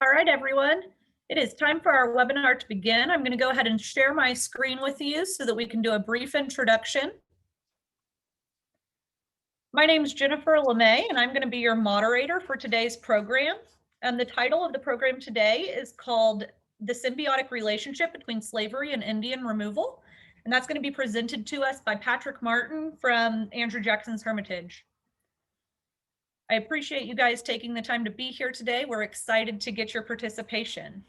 All right, everyone. It is time for our webinar to begin. I'm going to go ahead and share my screen with you so that we can do a brief introduction. My name is Jennifer LeMay, and I'm going to be your moderator for today's program. And the title of the program today is called The Symbiotic Relationship Between Slavery and Indian Removal. And that's going to be presented to us by Patrick Martin from Andrew Jackson's Hermitage. I appreciate you guys taking the time to be here today. We're excited to get your participation.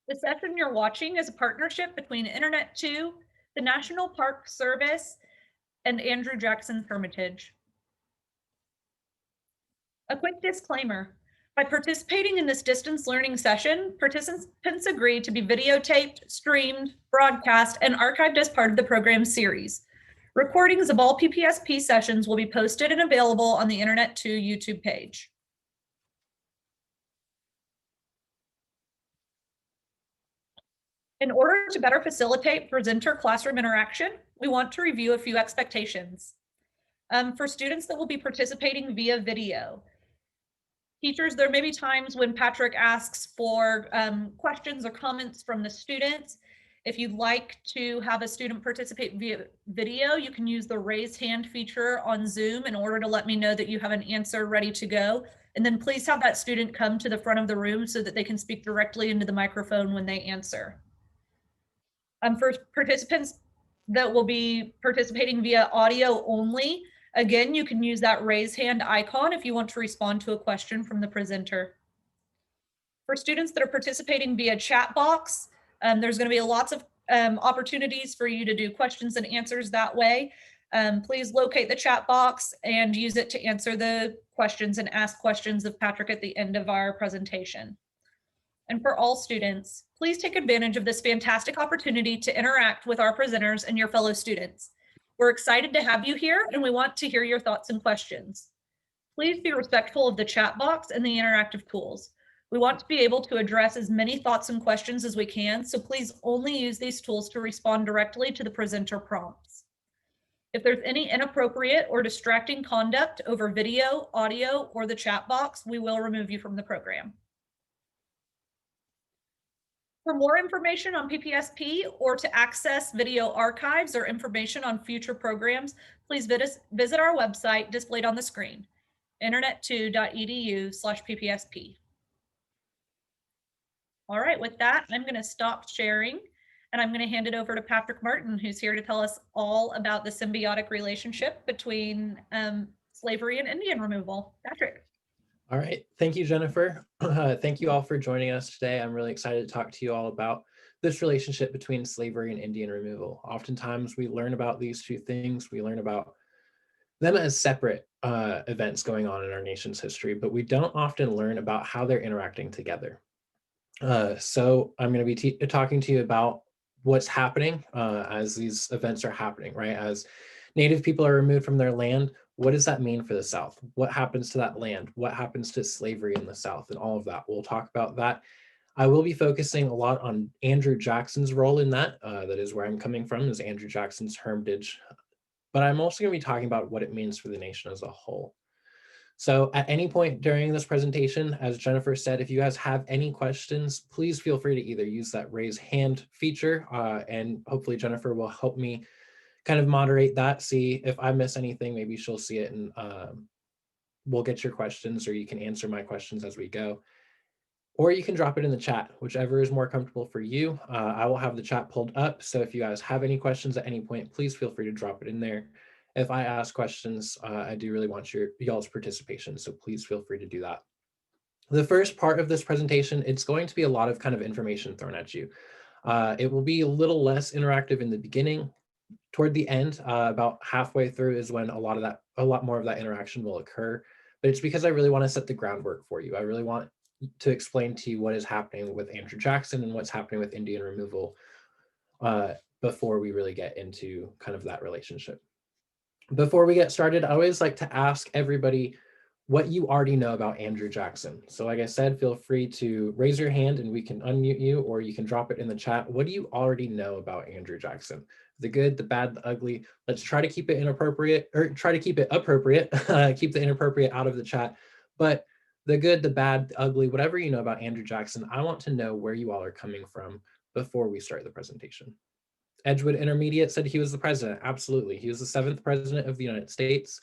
The session you're watching is a partnership between Internet 2, the National Park Service, and Andrew Jackson's Hermitage. A quick disclaimer. By participating in this distance learning session, participants agree to be videotaped, streamed, broadcast, and archived as part of the program series. Recordings of all PPSP sessions will be posted and available on the Internet 2 YouTube page. In order to better facilitate presenter classroom interaction, we want to review a few expectations. For students that will be participating via video, teachers, there may be times when Patrick asks for questions or comments from the students. If you'd like to have a student participate via video, you can use the raise hand feature on Zoom in order to let me know that you have an answer ready to go. And then please have that student come to the front of the room so that they can speak directly into the microphone when they answer. For participants that will be participating via audio only, again, you can use that raise hand icon if you want to respond to a question from the presenter. For students that are participating via chat box, there's going to be lots of opportunities for you to do questions and answers that way. Please locate the chat box and use it to answer the questions and ask questions of Patrick at the end of our presentation. And for all students, please take advantage of this fantastic opportunity to interact with our presenters and your fellow students. We're excited to have you here, and we want to hear your thoughts and questions. Please be respectful of the chat box and the interactive tools. We want to be able to address as many thoughts and questions as we can, so please only use these tools to respond directly to the presenter prompts. If there's any inappropriate or distracting conduct over video, audio, or the chat box, we will remove you from the program. For more information on PPSP or to access video archives or information on future programs, please visit our website displayed on the screen, internet2.edu/PPSP. All right, with that, I'm going to stop sharing and I'm going to hand it over to Patrick Martin, who's here to tell us all about the symbiotic relationship between slavery and Indian removal. Patrick. All right, thank you, Jennifer. Thank you all for joining us today. I'm really excited to talk to you all about this relationship between slavery and Indian removal. Oftentimes we learn about these two things. We learn about them as separate events going on in our nation's history, but we don't often learn about how they're interacting together. So I'm going to be talking to you about what's happening as these events are happening, right? As Native people are removed from their land, what does that mean for the South? What happens to that land? What happens to slavery in the South and all of that? We'll talk about that. I will be focusing a lot on Andrew Jackson's role in that. That is where I'm coming from, is Andrew Jackson's Hermitage. But I'm also going to be talking about what it means for the nation as a whole. So at any point during this presentation, as Jennifer said, if you guys have any questions, please feel free to either use that raise hand feature and hopefully Jennifer will help me kind of moderate that, see if I miss anything, maybe she'll see it and we'll get your questions or you can answer my questions as we go. Or you can drop it in the chat, whichever is more comfortable for you. I will have the chat pulled up. So if you guys have any questions at any point, please feel free to drop it in there. If I ask questions, I do really want y'all's participation. So please feel free to do that. The first part of this presentation, it's going to be a lot of kind of information thrown at you. It will be a little less interactive in the beginning. Toward the end, about halfway through is when a lot more of that interaction will occur. But it's because I really want to set the groundwork for you. I really want to explain to you what is happening with Andrew Jackson and what's happening with Indian removal before we really get into kind of that relationship. Before we get started, I always like to ask everybody what you already know about Andrew Jackson. So like I said, feel free to raise your hand and we can unmute you, or you can drop it in the chat. What do you already know about Andrew Jackson? The good, the bad, the ugly. Let's try to keep it inappropriate, or try to keep it appropriate, keep the inappropriate out of the chat. But the good, the bad, the ugly, whatever you know about Andrew Jackson, I want to know where you all are coming from before we start the presentation. Edgewood Intermediate said he was the president. Absolutely. He was the 7th president of the United States,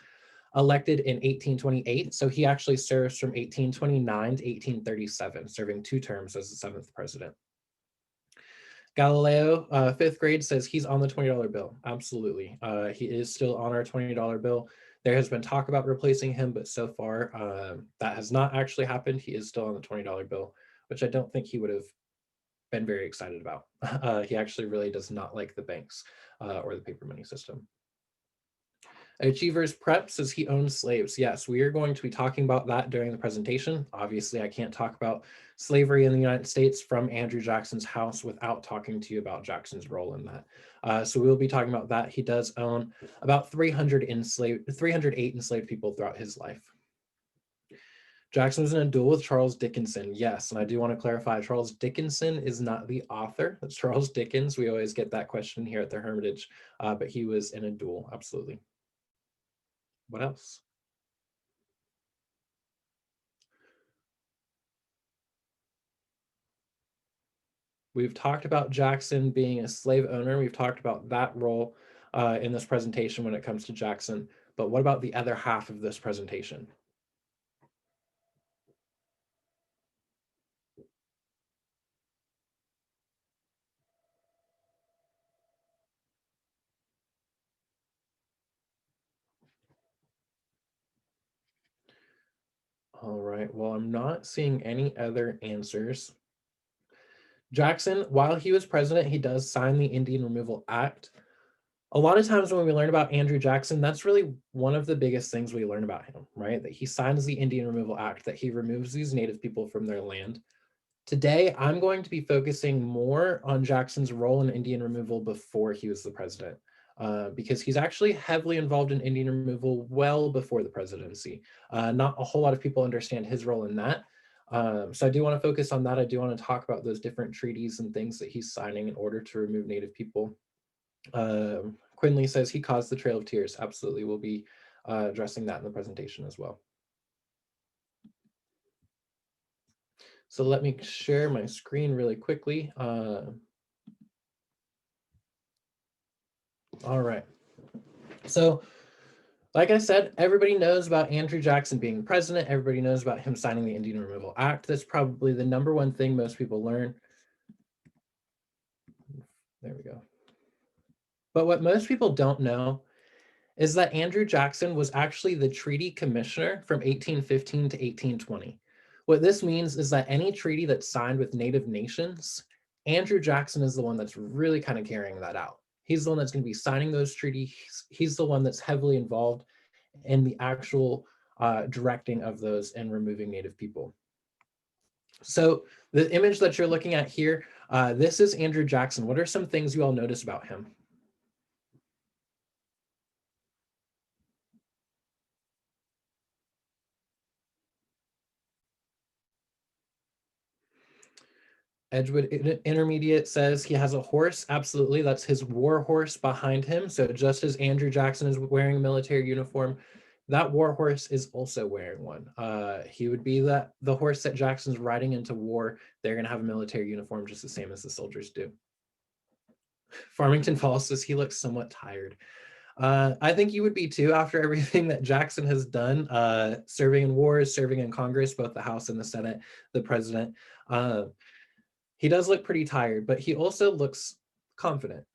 elected in 1828. So he actually serves from 1829 to 1837, serving 2 terms as the 7th president. Galileo, 5th grade, says he's on the $20 bill. Absolutely. He is still on our $20 bill. There has been talk about replacing him, but so far that has not actually happened. He is still on the $20 bill, which I don't think he would have been very excited about. He actually really does not like the banks or the paper money system. Achievers Prep says he owns slaves. Yes, we are going to be talking about that during the presentation. Obviously, I can't talk about slavery in the United States from Andrew Jackson's house without talking to you about Jackson's role in that. So we'll be talking about that. He does own about 308 enslaved people throughout his life. Jackson was in a duel with Charles Dickinson. Yes, and I do want to clarify, Charles Dickinson is not the author. That's Charles Dickens. We always get that question here at the Hermitage, but he was in a duel, absolutely. What else? We've talked about Jackson being a slave owner. We've talked about that role in this presentation when it comes to Jackson. But what about the other half of this presentation? All right, well, I'm not seeing any other answers. Jackson, while he was president, he does sign the Indian Removal Act. A lot of times when we learn about Andrew Jackson, that's really one of the biggest things we learn about him, right? That he signs the Indian Removal Act, that he removes these native people from their land. Today, I'm going to be focusing more on Jackson's role in Indian removal before he was the president, because he's actually heavily involved in Indian removal well before the presidency. Not a whole lot of people understand his role in that. So I do want to focus on that. I do want to talk about those different treaties and things that he's signing in order to remove Native people. Quinley says he caused the Trail of Tears. Absolutely, we'll be addressing that in the presentation as well. So let me share my screen really quickly. All right. So like I said, everybody knows about Andrew Jackson being president. Everybody knows about him signing the Indian Removal Act. That's probably the #1 thing most people learn. There we go. But what most people don't know is that Andrew Jackson was actually the treaty commissioner from 1815 to 1820. What this means is that any treaty that's signed with Native nations, Andrew Jackson is the one that's really kind of carrying that out. He's the one that's going to be signing those treaties. He's the one that's heavily involved in the actual directing of those and removing Native people. So the image that you're looking at here, this is Andrew Jackson. What are some things you all notice about him? Edgewood Intermediate says he has a horse. Absolutely, that's his war horse behind him. So just as Andrew Jackson is wearing a military uniform, that war horse is also wearing one. He would be the horse that Jackson's riding into war. They're going to have a military uniform just the same as the soldiers do. Farmington Falls says he looks somewhat tired. I think you would be too after everything that Jackson has done, serving in wars, serving in Congress, both the House and the Senate, the president. He does look pretty tired, but he also looks confident.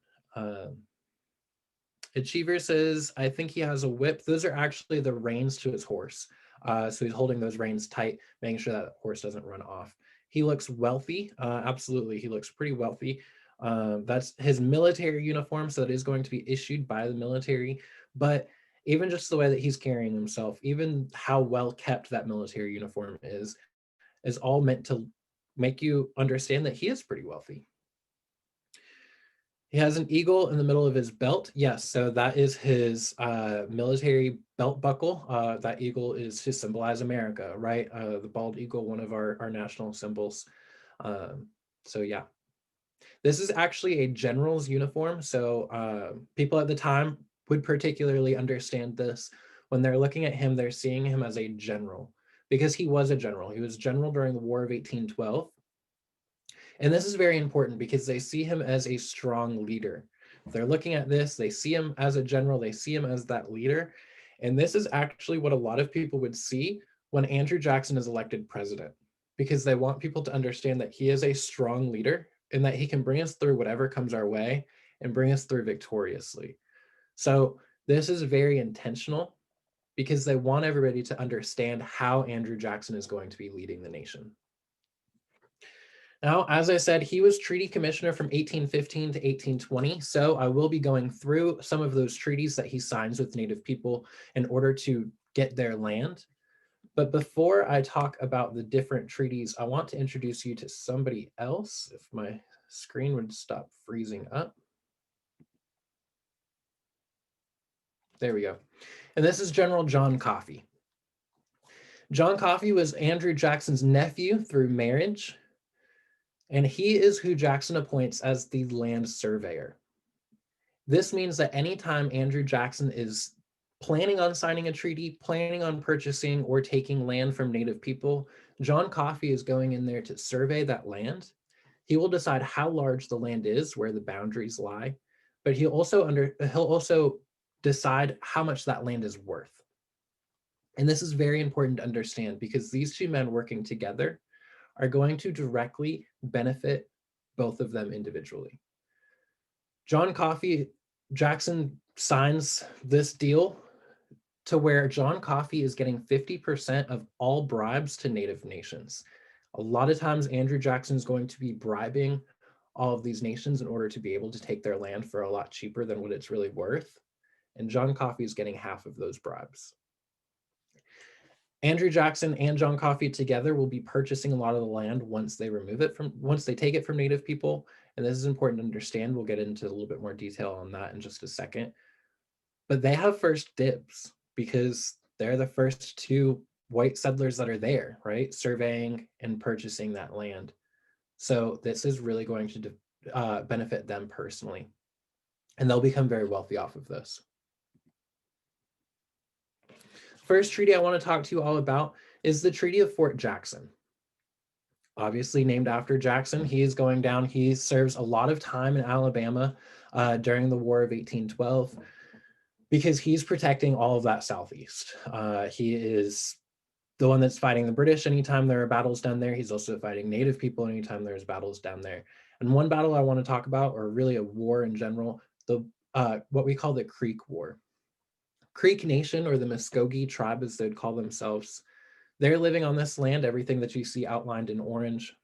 Achiever says, I think he has a whip. Those are actually the reins to his horse. So he's holding those reins tight, making sure that horse doesn't run off. He looks wealthy. Absolutely, he looks pretty wealthy. That's his military uniform, so it is going to be issued by the military. But even just the way that he's carrying himself, even how well kept that military uniform is all meant to make you understand that he is pretty wealthy. He has an eagle in the middle of his belt. Yes, so that is his military belt buckle. That eagle is to symbolize America, right? The bald eagle, one of our national symbols. So yeah. This is actually a general's uniform. So people at the time would particularly understand this. When they're looking at him, they're seeing him as a general. because he was a general. He was general during the War of 1812. And this is very important because they see him as a strong leader. If they're looking at this, they see him as a general, they see him as that leader. And this is actually what a lot of people would see when Andrew Jackson is elected president, because they want people to understand that he is a strong leader and that he can bring us through whatever comes our way and bring us through victoriously. So this is very intentional because they want everybody to understand how Andrew Jackson is going to be leading the nation. Now, as I said, he was treaty commissioner from 1815 to 1820. So I will be going through some of those treaties that he signs with Native people in order to get their land. But before I talk about the different treaties, I want to introduce you to somebody else. If my screen would stop freezing up. There we go. And this is General John Coffey. John Coffey was Andrew Jackson's nephew through marriage, and he is who Jackson appoints as the land surveyor. This means that anytime Andrew Jackson is planning on signing a treaty, planning on purchasing or taking land from Native people, John Coffey is going in there to survey that land. He will decide how large the land is, where the boundaries lie, but he'll also decide how much that land is worth. And this is very important to understand because these two men working together are going to directly benefit both of them individually. John Coffey, Jackson signs this deal to where John Coffey is getting 50% of all bribes to Native nations. A lot of times Andrew Jackson is going to be bribing all of these nations in order to be able to take their land for a lot cheaper than what it's really worth. And John Coffey is getting half of those bribes. Andrew Jackson and John Coffey together will be purchasing a lot of the land once they take it from Native people. And this is important to understand. We'll get into a little bit more detail on that in just a second. But they have first dibs because they're the first two white settlers that are there, right? Surveying and purchasing that land. So this is really going to benefit them personally. And they'll become very wealthy off of this. First treaty I want to talk to you all about is the Treaty of Fort Jackson. Obviously named after Jackson, he is going down. He serves a lot of time in Alabama during the War of 1812 because he's protecting all of that Southeast. He is the one that's fighting the British anytime there are battles down there. He's also fighting Native people anytime there's battles down there. And one battle I want to talk about, or really a war in general, what we call the Creek War. Creek Nation, or the Muskogee tribe as they'd call themselves, they're living on this land, everything that you see outlined in orange.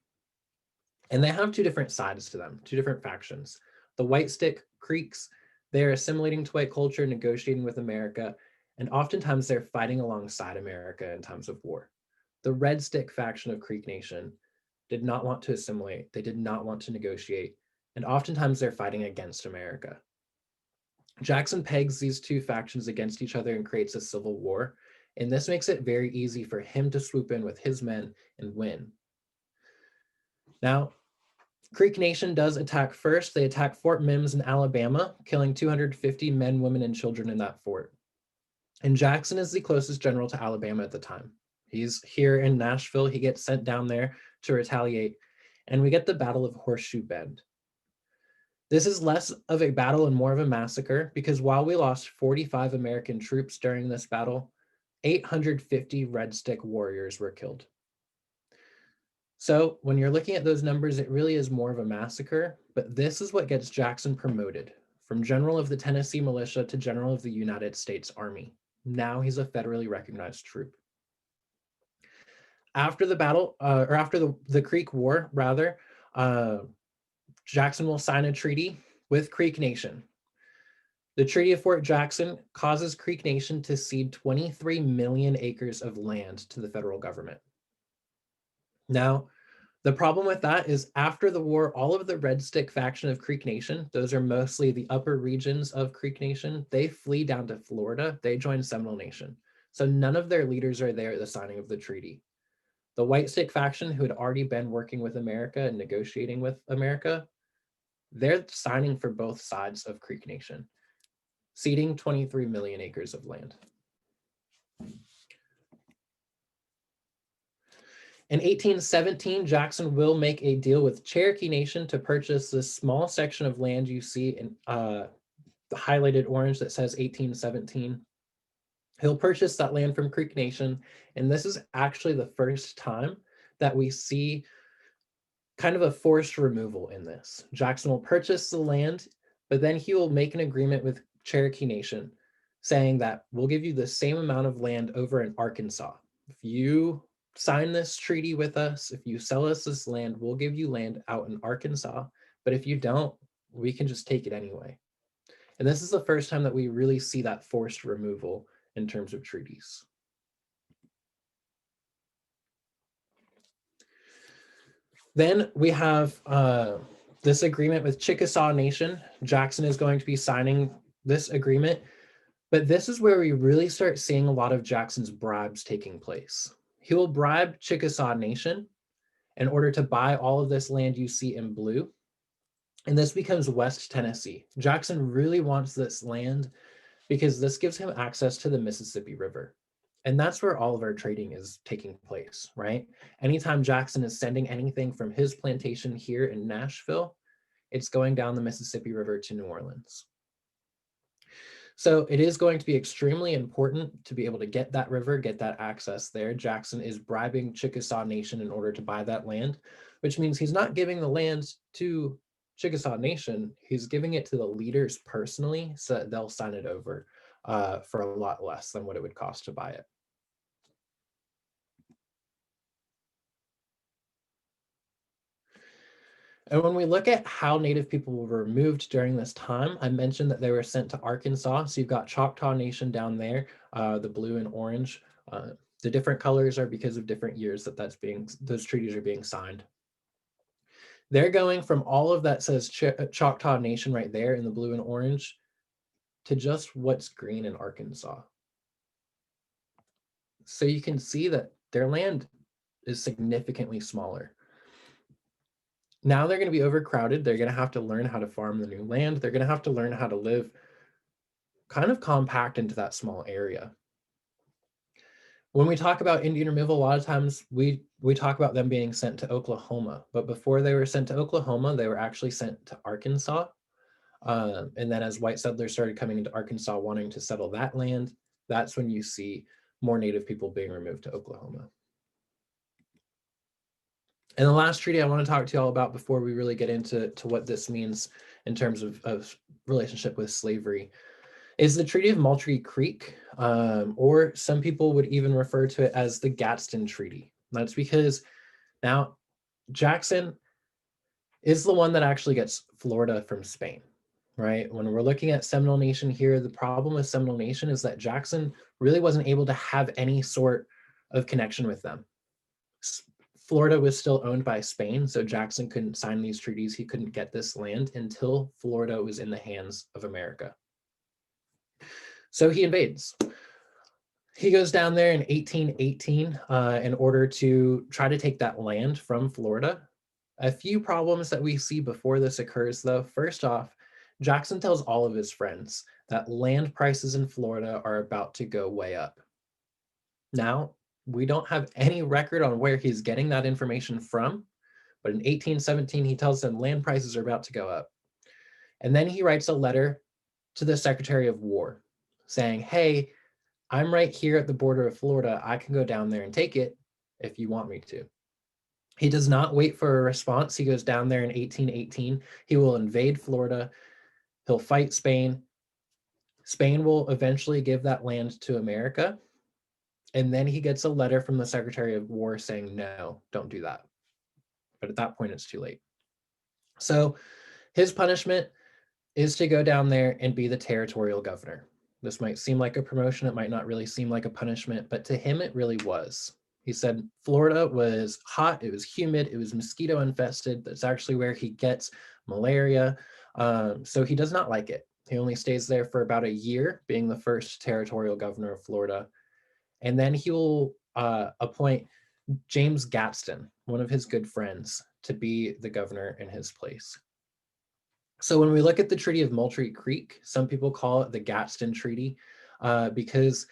And they have two different sides to them, two different factions. The White Stick Creeks, they're assimilating to white culture, negotiating with America, and oftentimes they're fighting alongside America in times of war. The Red Stick faction of Creek Nation did not want to assimilate, they did not want to negotiate, and oftentimes they're fighting against America. Jackson pegs these two factions against each other and creates a civil war, and this makes it very easy for him to swoop in with his men and win. Now, Creek Nation does attack first. They attack Fort Mims in Alabama, killing 250 men, women, and children in that fort. And Jackson is the closest general to Alabama at the time. He's here in Nashville. He gets sent down there to retaliate, and we get the Battle of Horseshoe Bend. This is less of a battle and more of a massacre because while we lost 45 American troops during this battle, 850 Red Stick warriors were killed. So when you're looking at those numbers, it really is more of a massacre, but this is what gets Jackson promoted from General of the Tennessee Militia to General of the United States Army. Now he's a federally recognized troop. After the battle, or after the Creek War, rather, Jackson will sign a treaty with Creek Nation. The Treaty of Fort Jackson causes Creek Nation to cede 23 million acres of land to the federal government. Now, the problem with that is after the war, all of the Red Stick faction of Creek Nation, those are mostly the upper regions of Creek Nation, they flee down to Florida. They join Seminole Nation. So none of their leaders are there at the signing of the treaty. The White Stick faction, who had already been working with America and negotiating with America, they're signing for both sides of Creek Nation, ceding 23 million acres of land. In 1817, Jackson will make a deal with Cherokee Nation to purchase this small section of land you see in the highlighted orange that says 1817. He'll purchase that land from Creek Nation, and this is actually the first time that we see kind of a forced removal in this. Jackson will purchase the land, but then he will make an agreement with Cherokee Nation saying that we'll give you the same amount of land over in Arkansas. If you sign this treaty with us, if you sell us this land, we'll give you land out in Arkansas. But if you don't, we can just take it anyway. And this is the first time that we really see that forced removal in terms of treaties. Then we have this agreement with Choctaw Nation. Jackson is going to be signing this agreement, but this is where we really start seeing a lot of Jackson's bribes taking place. He will bribe Choctaw Nation in order to buy all of this land you see in blue, and this becomes West Tennessee. Jackson really wants this land because this gives him access to the Mississippi River. And that's where all of our trading is taking place, right? Anytime Jackson is sending anything from his plantation here in Nashville, it's going down the Mississippi River to New Orleans. So it is going to be extremely important to be able to get that river, get that access there. Jackson is bribing Choctaw Nation in order to buy that land, which means he's not giving the land to Choctaw Nation, he's giving it to the leaders personally so that they'll sign it over for a lot less than what it would cost to buy it. And when we look at how Native people were removed during this time, I mentioned that they were sent to Arkansas. So you've got Choctaw Nation down there, the blue and orange. The different colors are because of different years that those treaties are being signed. They're going from all of that says Choctaw Nation right there in the blue and orange to just what's green in Arkansas. So you can see that their land is significantly smaller. Now they're going to be overcrowded. They're going to have to learn how to farm the new land. They're going to have to learn how to live kind of compact into that small area. When we talk about Indian removal, a lot of times we talk about them being sent to Oklahoma, but before they were sent to Oklahoma, they were actually sent to Arkansas. And then as white settlers started coming into Arkansas wanting to settle that land, that's when you see more Native people being removed to Oklahoma. And the last treaty I want to talk to you all about before we really get into what this means in terms of relationship with slavery is the Treaty of Moultrie Creek, or some people would even refer to it as the Gaston Treaty. That's because now Jackson is the one that actually gets Florida from Spain, right? When we're looking at Seminole Nation here, the problem with Seminole Nation is that Jackson really wasn't able to have any sort of connection with them. Florida was still owned by Spain, so Jackson couldn't sign these treaties. He couldn't get this land until Florida was in the hands of America. So he invades. He goes down there in 1818 in order to try to take that land from Florida. A few problems that we see before this occurs, though. First off, Jackson tells all of his friends that land prices in Florida are about to go way up. Now, we don't have any record on where he's getting that information from, but in 1817, he tells them land prices are about to go up. And then he writes a letter to the Secretary of War saying, hey, I'm right here at the border of Florida. I can go down there and take it if you want me to. He does not wait for a response. He goes down there in 1818. He will invade Florida. He'll fight Spain. Spain will eventually give that land to America. And then he gets a letter from the Secretary of War saying, no, don't do that. But at that point, it's too late. So his punishment is to go down there and be the territorial governor. This might seem like a promotion. It might not really seem like a punishment, but to him, it really was. He said Florida was hot, it was humid, it was mosquito infested. That's actually where he gets malaria. So he does not like it. He only stays there for about a year, being the first territorial governor of Florida. And then he will appoint James Gaston, one of his good friends, to be the governor in his place. So when we look at the Treaty of Moultrie Creek, some people call it the Gaston Treaty because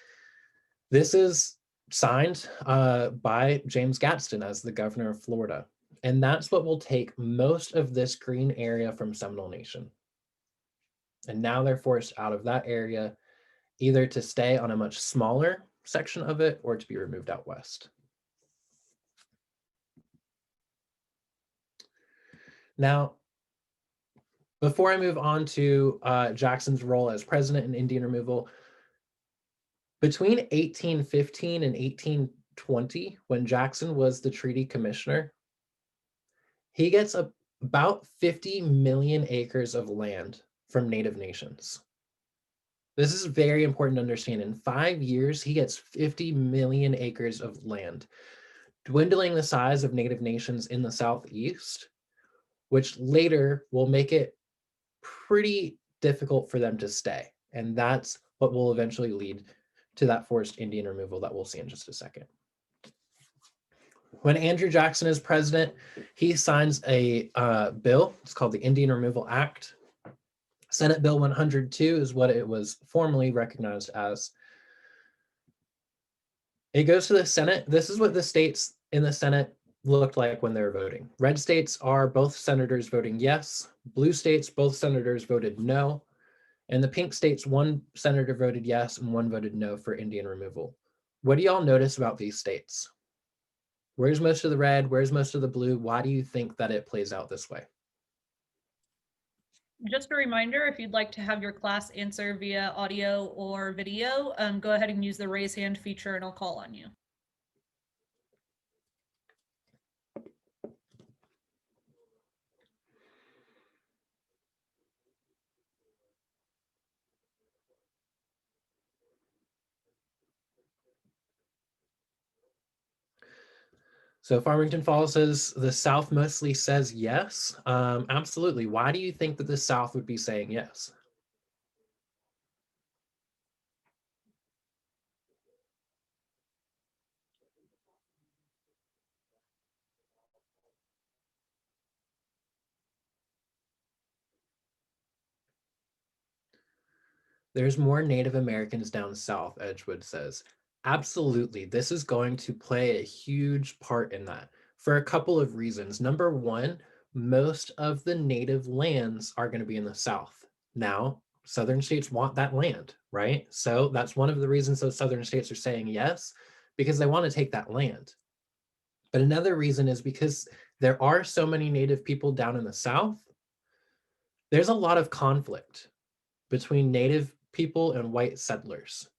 this is signed by James Gaston as the governor of Florida. And that's what will take most of this green area from Seminole Nation. And now they're forced out of that area, either to stay on a much smaller section of it or to be removed out west. Now, before I move on to Jackson's role as president in Indian removal, between 1815 and 1820, when Jackson was the treaty commissioner, he gets about 50 million acres of land from Native nations. This is very important to understand. In 5 years, he gets 50 million acres of land, dwindling the size of Native nations in the Southeast, which later will make it pretty difficult for them to stay. And that's what will eventually lead to that forced Indian removal that we'll see in just a second. When Andrew Jackson is president, he signs a bill. It's called the Indian Removal Act. Senate Bill 102 is what it was formally recognized as. It goes to the Senate. This is what the states in the Senate looked like when they were voting. Red states are both senators voting yes. Blue states, both senators voted no. And the pink states, one senator voted yes and one voted no for Indian removal. What do y'all notice about these states? Where's most of the red? Where's most of the blue? Why do you think that it plays out this way? Just a reminder, if you'd like to have your class answer via audio or video, go ahead and use the raise hand feature and I'll call on you. So Farmington Falls says the South mostly says yes. Absolutely. Why do you think that the South would be saying yes? There's more Native Americans down south, Edgewood says. Absolutely. This is going to play a huge part in that for a couple of reasons. Number one, most of the native lands are going to be in the south. Now, southern states want that land, right? So that's one of the reasons those southern states are saying yes, because they want to take that land. But another reason is because there are so many native people down in the south, there's a lot of conflict between native people and white settlers.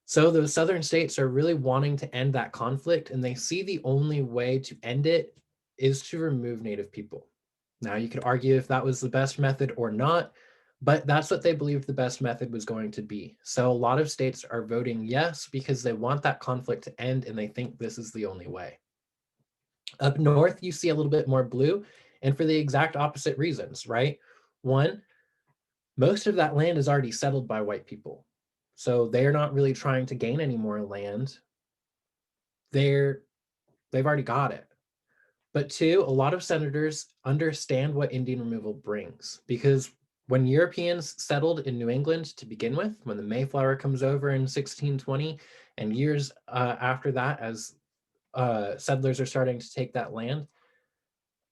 So those southern states are really wanting to end that conflict, and they see the only way to end it is to remove native people. Now, you could argue if that was the best method or not, but that's what they believed the best method was going to be. So a lot of states are voting yes because they want that conflict to end and they think this is the only way. Up north, you see a little bit more blue, and for the exact opposite reasons, right? One, most of that land is already settled by white people. So they're not really trying to gain any more land. They've already got it. But two, a lot of senators understand what Indian removal brings, because when Europeans settled in New England to begin with, when the Mayflower comes over in 1620, and years after that, as settlers are starting to take that land,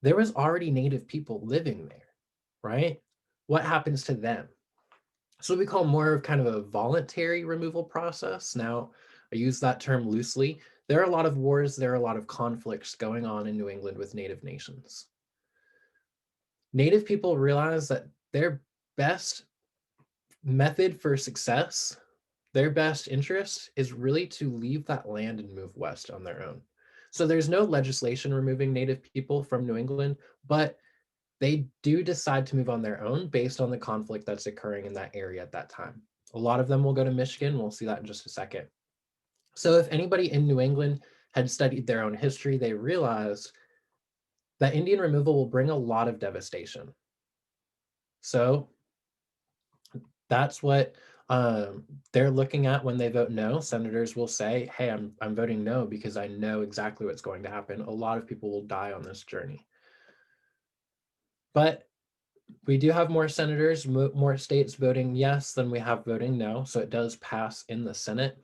there was already native people living there, right? What happens to them? So we call more of kind of a voluntary removal process. Now, I use that term loosely. There are a lot of wars, there are a lot of conflicts going on in New England with Native nations. Native people realize that their best method for success, their best interest is really to leave that land and move west on their own. So there's no legislation removing Native people from New England, but they do decide to move on their own based on the conflict that's occurring in that area at that time. A lot of them will go to Michigan. We'll see that in just a second. So if anybody in New England had studied their own history, they realized that Indian removal will bring a lot of devastation. So that's what they're looking at when they vote no. Senators will say, hey, I'm voting no because I know exactly what's going to happen. A lot of people will die on this journey. But we do have more senators, more states voting yes than we have voting no. So it does pass in the Senate.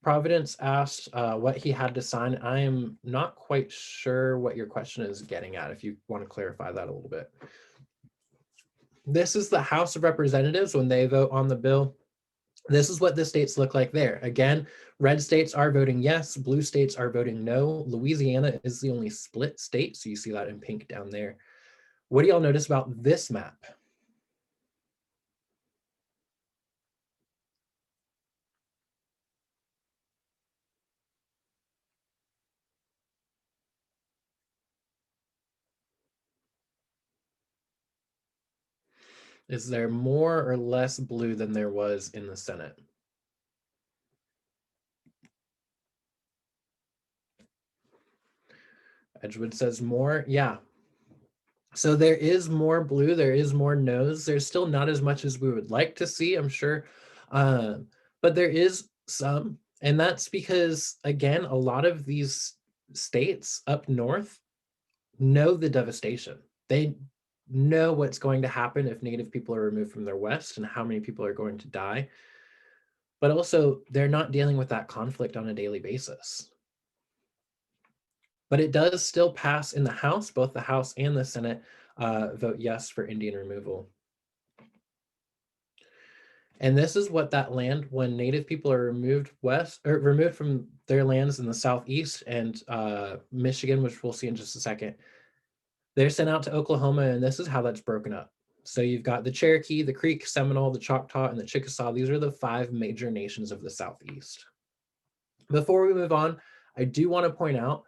Providence asked what he had to sign. I am not quite sure what your question is getting at, if you want to clarify that a little bit. This is the House of Representatives when they vote on the bill. This is what the states look like there. Again, red states are voting yes, blue states are voting no. Louisiana is the only split state, so you see that in pink down there. What do y'all notice about this map? Is there more or less blue than there was in the Senate? Edgewood says more. Yeah. So there is more blue, there is more no's. There's still not as much as we would like to see, I'm sure. But there is some. And that's because, again, a lot of these states up north know the devastation. They know what's going to happen if Native people are removed from their west and how many people are going to die. But also, they're not dealing with that conflict on a daily basis. But it does still pass in the House. Both the House and the Senate vote yes for Indian removal. And this is what that land, when Native people are removed west or removed from their lands in the southeast and Michigan, which we'll see in just a second, they're sent out to Oklahoma, and this is how that's broken up. So you've got the Cherokee, the Creek, Seminole, the Choctaw, and the Chickasaw. These are the 5 major nations of the southeast. Before we move on, I do want to point out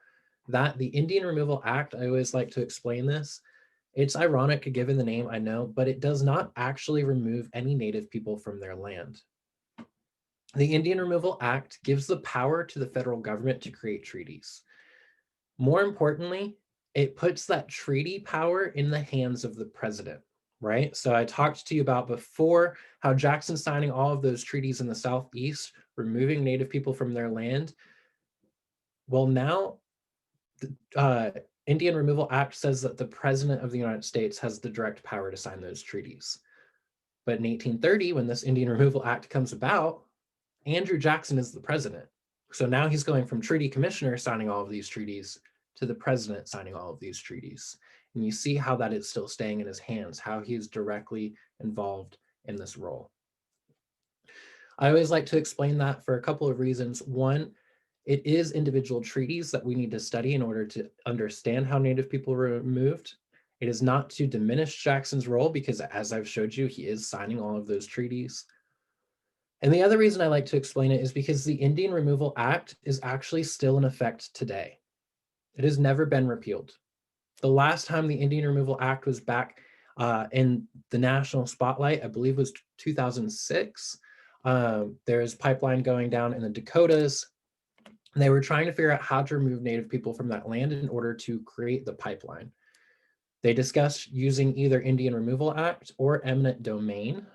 that the Indian Removal Act, I always like to explain this. It's ironic given the name, I know, but it does not actually remove any Native people from their land. The Indian Removal Act gives the power to the federal government to create treaties. More importantly, it puts that treaty power in the hands of the president, right? So I talked to you about before how Jackson signing all of those treaties in the Southeast, removing Native people from their land. Well, now the Indian Removal Act says that the President of the United States has the direct power to sign those treaties. But in 1830, when this Indian Removal Act comes about, Andrew Jackson is the president. So now he's going from treaty commissioner signing all of these treaties to the president signing all of these treaties. And you see how that is still staying in his hands, how he's directly involved in this role. I always like to explain that for a couple of reasons. One, it is individual treaties that we need to study in order to understand how Native people were removed. It is not to diminish Jackson's role because, as I've showed you, he is signing all of those treaties. And the other reason I like to explain it is because the Indian Removal Act is actually still in effect today. It has never been repealed. The last time the Indian Removal Act was back in the national spotlight, I believe was 2006. There's pipeline going down in the Dakotas. And they were trying to figure out how to remove Native people from that land in order to create the pipeline. They discussed using either Indian Removal Act or eminent domain,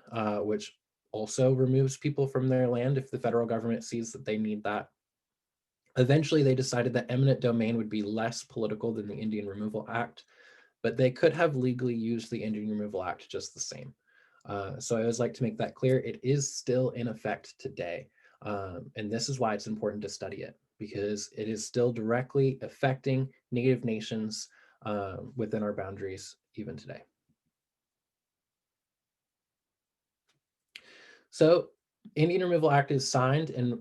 which also removes people from their land if the federal government sees that they need that. Eventually, they decided that eminent domain would be less political than the Indian Removal Act, but they could have legally used the Indian Removal Act just the same. So I always like to make that clear. It is still in effect today. And this is why it's important to study it, because it is still directly affecting Native nations within our boundaries even today. So Indian Removal Act is signed, and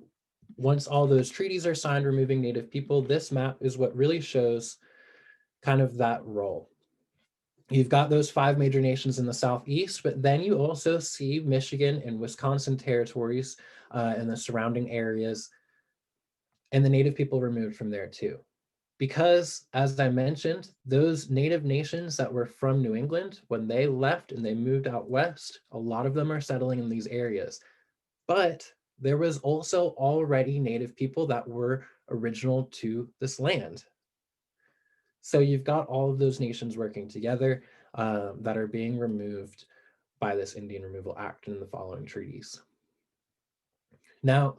once all those treaties are signed removing Native people, this map is what really shows kind of that role. You've got those 5 major nations in the Southeast, but then you also see Michigan and Wisconsin territories and the surrounding areas, and the Native people removed from there too. Because, as I mentioned, those Native nations that were from New England, when they left and they moved out west, a lot of them are settling in these areas. But there was also already Native people that were original to this land. So you've got all of those nations working together that are being removed by this Indian Removal Act and the following treaties. Now,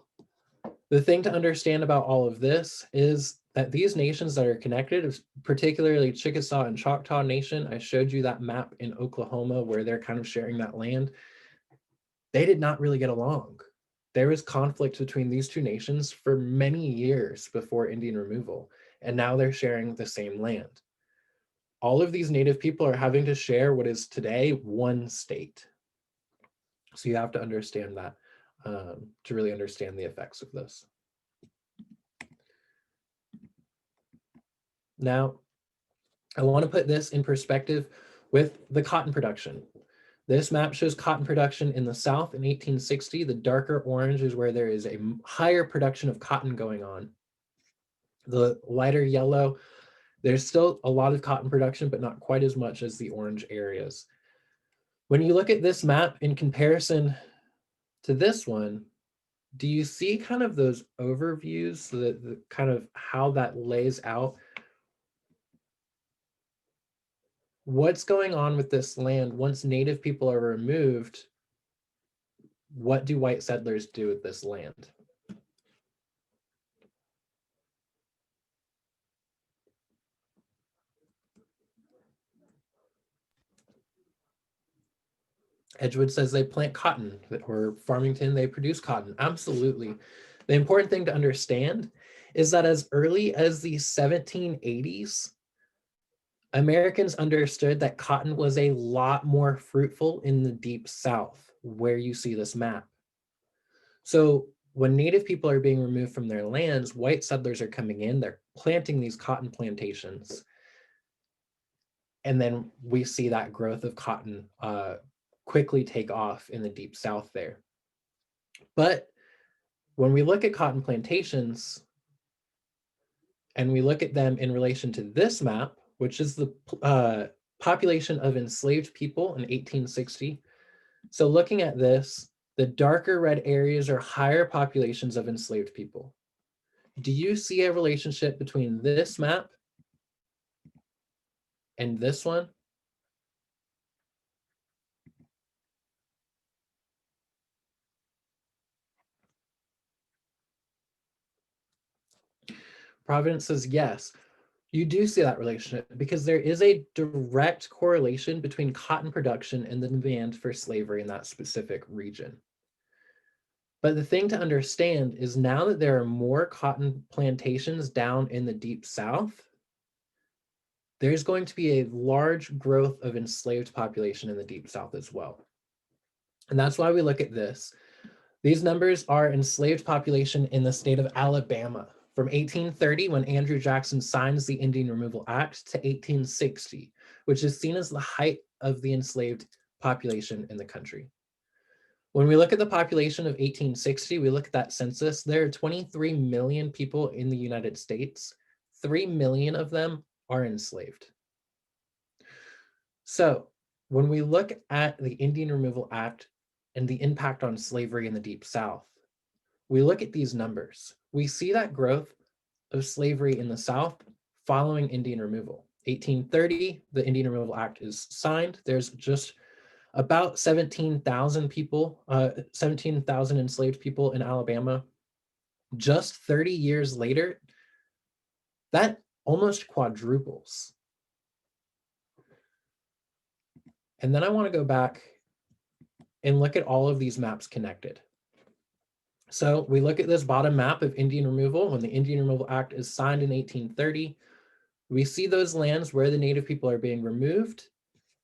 the thing to understand about all of this is that these nations that are connected, particularly Chickasaw and Choctaw Nation, I showed you that map in Oklahoma where they're kind of sharing that land. They did not really get along. There was conflict between these two nations for many years before Indian removal, and now they're sharing the same land. All of these native people are having to share what is today one state. So you have to understand that to really understand the effects of this. Now, I want to put this in perspective with the cotton production. This map shows cotton production in the South in 1860. The darker orange is where there is a higher production of cotton going on. The lighter yellow, there's still a lot of cotton production, but not quite as much as the orange areas. When you look at this map in comparison to this one, do you see kind of those overviews, the kind of how that lays out? What's going on with this land once native people are removed? What do white settlers do with this land? Edgewood says they plant cotton, or Farmington, they produce cotton. Absolutely. The important thing to understand is that as early as the 1780s, Americans understood that cotton was a lot more fruitful in the deep South, where you see this map. So when native people are being removed from their lands, white settlers are coming in, they're planting these cotton plantations. And then we see that growth of cotton quickly take off in the deep South there. But when we look at cotton plantations and we look at them in relation to this map, which is the population of enslaved people in 1860. So looking at this, the darker red areas are higher populations of enslaved people. Do you see a relationship between this map and this one? Providence says yes. You do see that relationship because there is a direct correlation between cotton production and the demand for slavery in that specific region. But the thing to understand is now that there are more cotton plantations down in the deep South, there's going to be a large growth of enslaved population in the deep South as well. And that's why we look at this. These numbers are enslaved population in the state of Alabama from 1830, when Andrew Jackson signs the Indian Removal Act, to 1860, which is seen as the height of the enslaved population in the country. When we look at the population of 1860, we look at that census, there are 23 million people in the United States. 3 million of them are enslaved. So when we look at the Indian Removal Act and the impact on slavery in the Deep South, we look at these numbers. We see that growth of slavery in the South following Indian removal. 1830, the Indian Removal Act is signed. There's just about 17,000 people, 17,000 enslaved people in Alabama. Just 30 years later, that almost quadruples. And then I want to go back and look at all of these maps connected. So we look at this bottom map of Indian removal. When the Indian Removal Act is signed in 1830, we see those lands where the native people are being removed.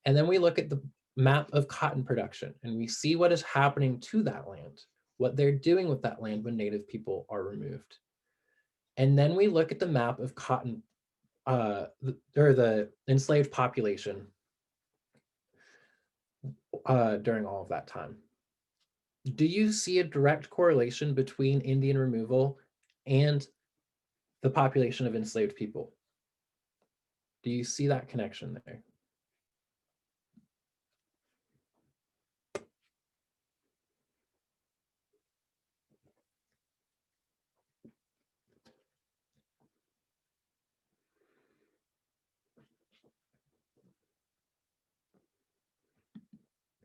And then we look at the map of cotton production and we see what is happening to that land, what they're doing with that land when native people are removed. And then we look at the map of cotton, or the enslaved population during all of that time. Do you see a direct correlation between Indian removal and the population of enslaved people? Do you see that connection there?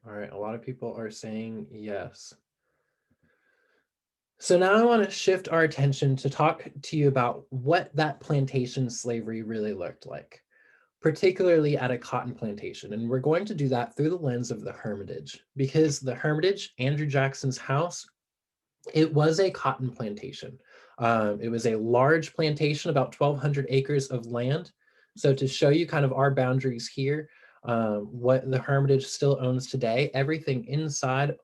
All right, a lot of people are saying yes. So now I want to shift our attention to talk to you about what that plantation slavery really looked like, particularly at a cotton plantation. And we're going to do that through the lens of the Hermitage, because the Hermitage, Andrew Jackson's house, It was a cotton plantation. It was a large plantation, about 1,200 acres of land. So to show you kind of our boundaries here, what the Hermitage still owns today, everything inside,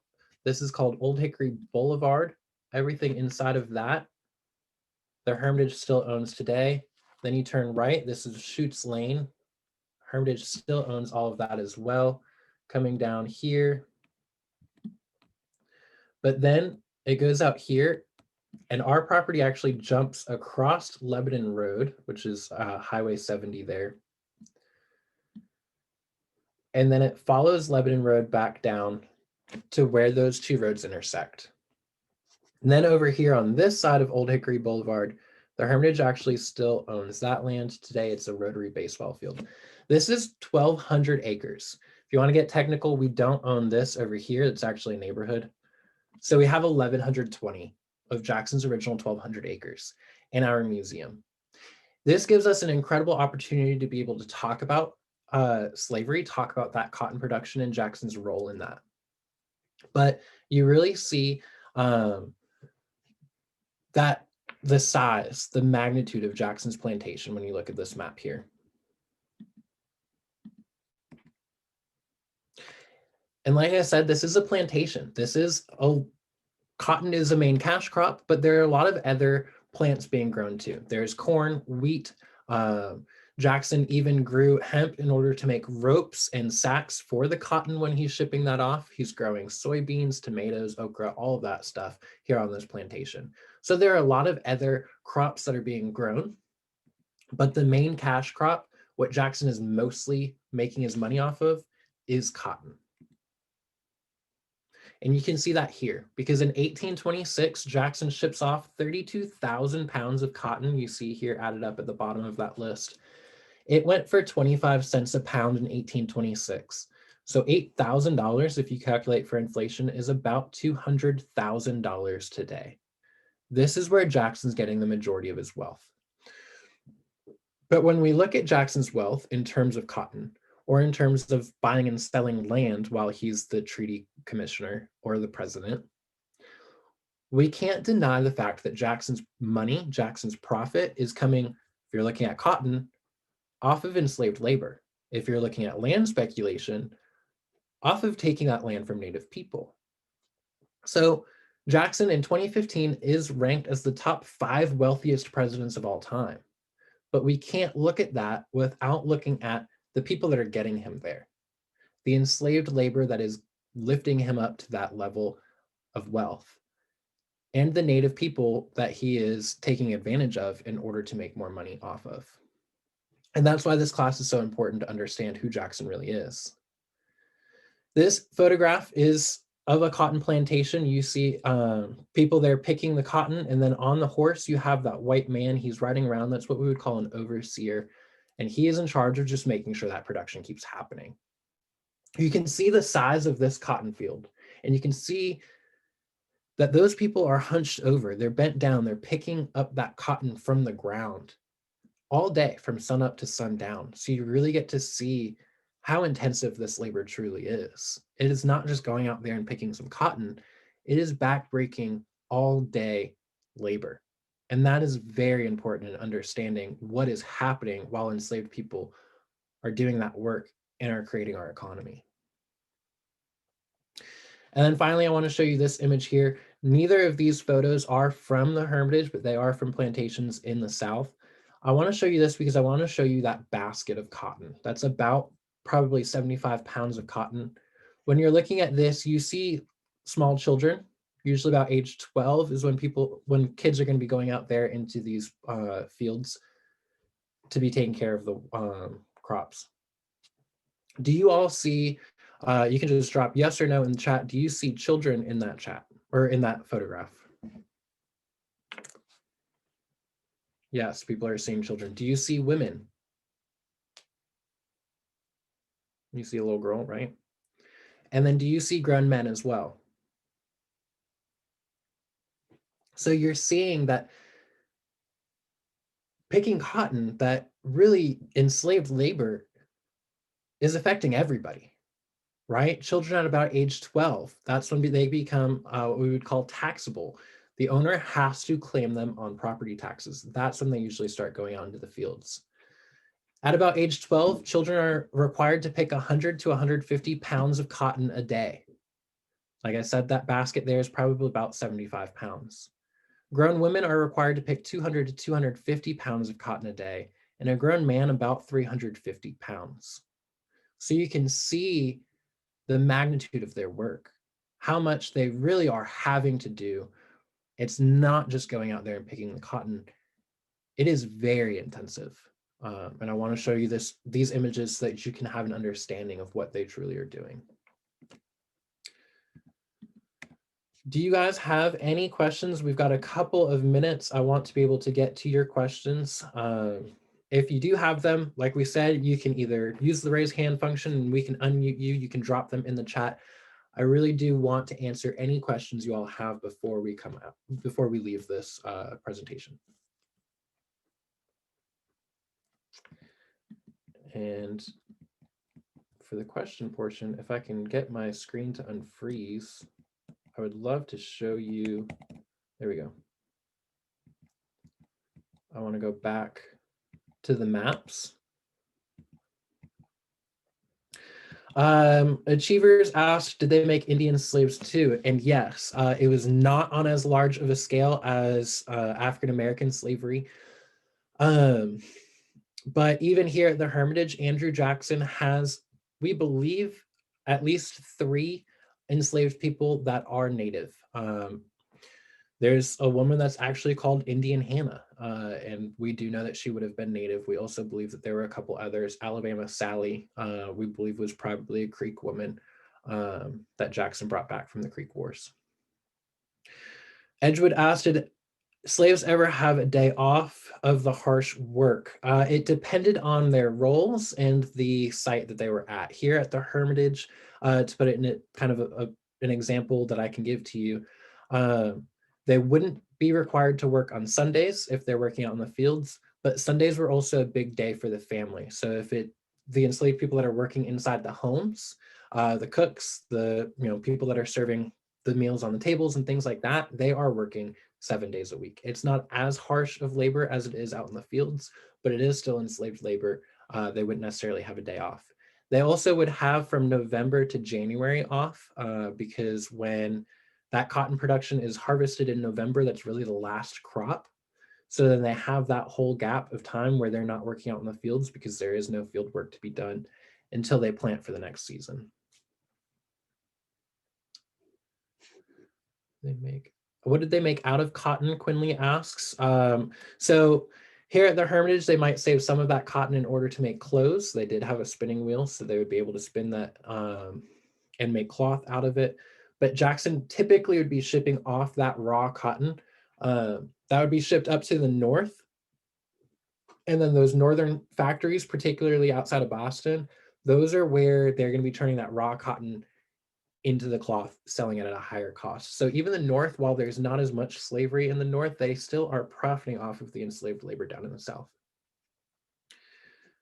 this is called Old Hickory Boulevard. Everything inside of that, the Hermitage still owns today. Then you turn right, this is Chutes Lane. Hermitage still owns all of that as well. Coming down here. But then it goes out here, and our property actually jumps across Lebanon Road, which is Highway 70 there. And then it follows Lebanon Road back down to where those two roads intersect. And then over here on this side of Old Hickory Boulevard, the Hermitage actually still owns that land. Today, it's a rotary baseball field. This is 1,200 acres. If you want to get technical, we don't own this over here. It's actually a neighborhood. So we have 1,120 of Jackson's original 1,200 acres in our museum. This gives us an incredible opportunity to be able to talk about slavery, talk about that cotton production and Jackson's role in that. But you really see that the size, the magnitude of Jackson's plantation when you look at this map here. And like I said, this is a plantation. Cotton is a main cash crop, but there are a lot of other plants being grown too. There's corn, wheat. Jackson even grew hemp in order to make ropes and sacks for the cotton when he's shipping that off. He's growing soybeans, tomatoes, okra, all of that stuff here on this plantation. So there are a lot of other crops that are being grown, but the main cash crop, what Jackson is mostly making his money off of, is cotton. And you can see that here, because in 1826, Jackson ships off 32,000 pounds of cotton. You see here added up at the bottom of that list. It went for 25 cents a pound in 1826. So $8,000, if you calculate for inflation, is about $200,000 today. This is where Jackson's getting the majority of his wealth. But when we look at Jackson's wealth in terms of cotton, or in terms of buying and selling land while he's the treaty commissioner or the president, we can't deny the fact that Jackson's money, Jackson's profit is coming, if you're looking at cotton, off of enslaved labor. If you're looking at land speculation, off of taking that land from Native people. So Jackson in 2015 is ranked as the top 5 wealthiest presidents of all time. But we can't look at that without looking at the people that are getting him there, the enslaved labor that is lifting him up to that level of wealth, and the Native people that he is taking advantage of in order to make more money off of. And that's why this class is so important to understand who Jackson really is. This photograph is of a cotton plantation. You see people there picking the cotton, and then on the horse, you have that white man. He's riding around. That's what we would call an overseer. And he is in charge of just making sure that production keeps happening. You can see the size of this cotton field, and you can see that those people are hunched over. They're bent down. They're picking up that cotton from the ground all day from sun up to sundown. So you really get to see how intensive this labor truly is. It is not just going out there and picking some cotton. It is backbreaking all day labor. And that is very important in understanding what is happening while enslaved people are doing that work and are creating our economy. And then finally, I want to show you this image here. Neither of these photos are from the Hermitage, but they are from plantations in the South. I want to show you this because I want to show you that basket of cotton. That's about probably 75 pounds of cotton. When you're looking at this, you see small children, usually about age 12 is when kids are going to be going out there into these fields to be taking care of the crops. Do you all see, you can just drop yes or no in the chat. Do you see children in that chat or in that photograph? Yes, people are seeing children. Do you see women? You see a little girl, right? And then do you see grown men as well? So you're seeing that picking cotton, that really enslaved labor is affecting everybody. right? Children at about age 12, that's when they become what we would call taxable. The owner has to claim them on property taxes. That's when they usually start going out into the fields. At about age 12, children are required to pick 100 to 150 pounds of cotton a day. Like I said, that basket there is probably about 75 pounds. Grown women are required to pick 200 to 250 pounds of cotton a day, and a grown man about 350 pounds. So you can see the magnitude of their work, how much they really are having to do. It's not just going out there and picking the cotton. It is very intensive. And I want to show you these images so that you can have an understanding of what they truly are doing. Do you guys have any questions? We've got a couple of minutes. I want to be able to get to your questions. If you do have them, like we said, you can either use the raise hand function and we can unmute you. You can drop them in the chat. I really do want to answer any questions you all have before we leave this presentation. And for the question portion, if I can get my screen to unfreeze, I would love to show you. There we go. I want to go back to the maps. Achievers asked, did they make Indian slaves too? And yes, it was not on as large of a scale as African-American slavery. But even here at the Hermitage, Andrew Jackson has, we believe, at least 3 enslaved people that are Native. There's a woman that's actually called Indian Hannah, and we do know that she would have been Native. We also believe that there were a couple others. Alabama Sally, we believe, was probably a Creek woman that Jackson brought back from the Creek Wars. Edgewood asked, did slaves ever have a day off of the harsh work? It depended on their roles and the site that they were at. Here at the Hermitage, to put it in kind of an example that I can give to you, they wouldn't be required to work on Sundays if they're working out in the fields, but Sundays were also a big day for the family. So if the enslaved people that are working inside the homes, the cooks, the people that are serving the meals on the tables and things like that, they are working 7 days a week. It's not as harsh of labor as it is out in the fields, but it is still enslaved labor. They wouldn't necessarily have a day off. They also would have from November to January off because when that cotton production is harvested in November, that's really the last crop. So then they have that whole gap of time where they're not working out in the fields because there is no field work to be done until they plant for the next season. What did they make out of cotton? Quinley asks. So here at the Hermitage, they might save some of that cotton in order to make clothes. They did have a spinning wheel, so they would be able to spin that and make cloth out of it. But Jackson typically would be shipping off that raw cotton. That would be shipped up to the north. And then those northern factories, particularly outside of Boston, those are where they're going to be turning that raw cotton into the cloth, selling it at a higher cost. So even the North, while there's not as much slavery in the North, they still are profiting off of the enslaved labor down in the South.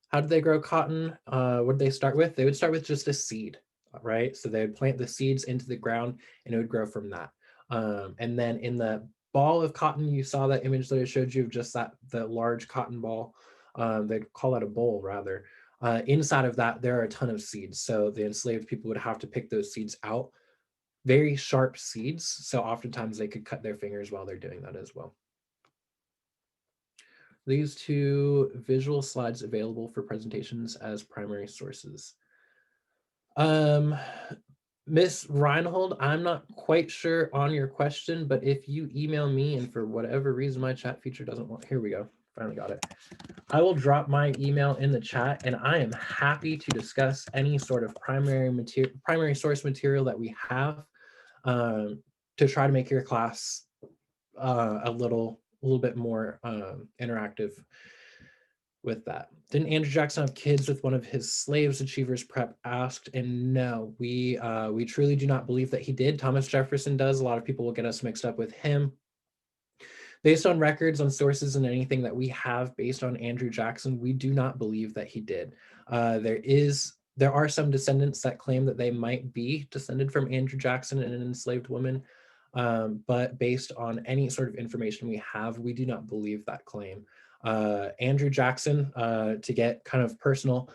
How did they grow cotton? What did they start with? They would start with just a seed, right? So they would plant the seeds into the ground and it would grow from that. And then in the ball of cotton, you saw that image that I showed you of just the large cotton ball. They'd call that a bowl rather. Inside of that, there are a ton of seeds. So the enslaved people would have to pick those seeds out. Very sharp seeds. So oftentimes they could cut their fingers while they're doing that as well. These 2 visual slides available for presentations as primary sources. Miss Reinhold, I'm not quite sure on your question, but if you email me and for whatever reason my chat feature doesn't want, here we go, finally got it. I will drop my email in the chat and I am happy to discuss any sort of primary source material that we have to try to make your class a little bit more interactive with that. Didn't Andrew Jackson have kids with one of his slaves? Achievers Prep asked, and no, we truly do not believe that he did. Thomas Jefferson does. A lot of people will get us mixed up with him. Based on records, on sources, and anything that we have based on Andrew Jackson, we do not believe that he did. There is There are some descendants that claim that they might be descended from Andrew Jackson and an enslaved woman, but based on any sort of information we have, we do not believe that claim. Andrew Jackson, to get kind of personal,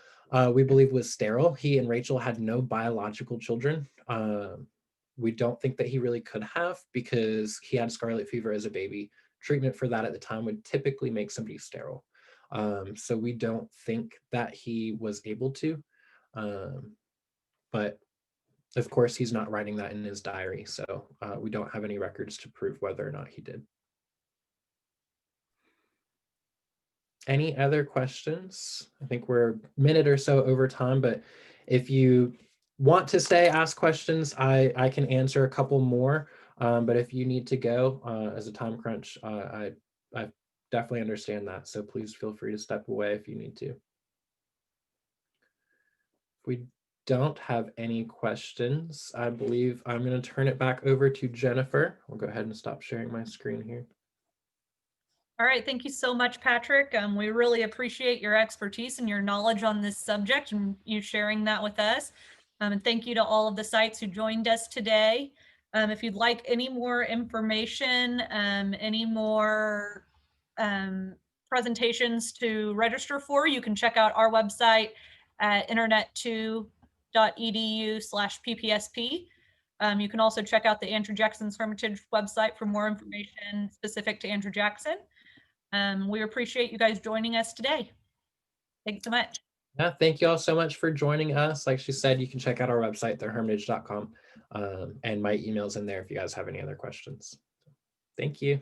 we believe was sterile. He and Rachel had no biological children. We don't think that he really could have because he had scarlet fever as a baby. Treatment for that at the time would typically make somebody sterile. So we don't think that he was able to. But of course, he's not writing that in his diary, so we don't have any records to prove whether or not he did. Any other questions? I think we're a minute or so over time, but if you want to stay, ask questions, I can answer a couple more. But if you need to go as a time crunch, I definitely understand that. So please feel free to step away if you need to. If we don't have any questions, I believe I'm going to turn it back over to Jennifer. I'll go ahead and stop sharing my screen here. All right, thank you so much, Patrick. We really appreciate your expertise and your knowledge on this subject and you sharing that with us. And thank you to all of the sites who joined us today. If you'd like any more information, any more presentations to register for, you can check out our website at internet2.edu/PPSP. You can also check out the Andrew Jackson's Hermitage website for more information specific to Andrew Jackson. We appreciate you guys joining us today. Thanks so much. Yeah, thank you all so much for joining us. Like she said, you can check out our website, thehermitage.com, and my email's in there if you guys have any other questions. Thank you.